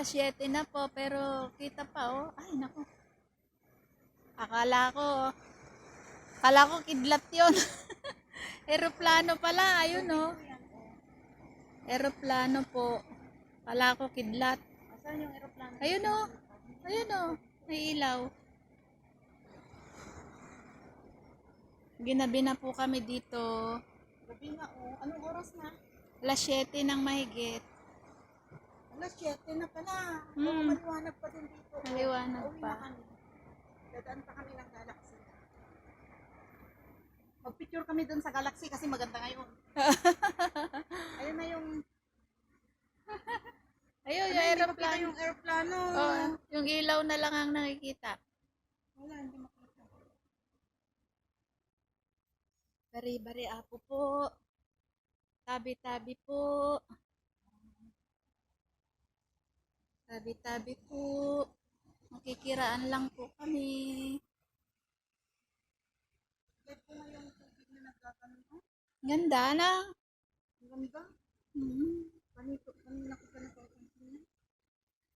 Alas 7 na po, pero kita pa oh. Ay, naku. Akala ko kidlat yon. Eroplano pala, ayun oh. Eroplano po. Akala ko kidlat. Saan yung aeroplano? Ayun oh. Ayun oh. May ilaw. Ginabi na po kami dito. Gabi na oh. Anong oras na? Alas 7 ng mahigit. Alas 7 na pala. Hmm. Maliwanag pa din dito. Maliwanag Pauwi pa. na kami. Dadaan pa kami ng Galaxy. Magpicture kami dun sa Galaxy kasi maganda ngayon. Ayun na yung Ayun, ano, yung hindi makita aeroplano. yung aeroplano. Oh, yung ilaw na lang ang nakikita. Wala, hindi makita. Bari-bari apo po. Tabi-tabi po. Tabi-tabi po. Makikiraan lang po kami. Let ko na yung tubig na nagkakaroon. Ganda na. Ang ganda. Hmm. Kanina ko pa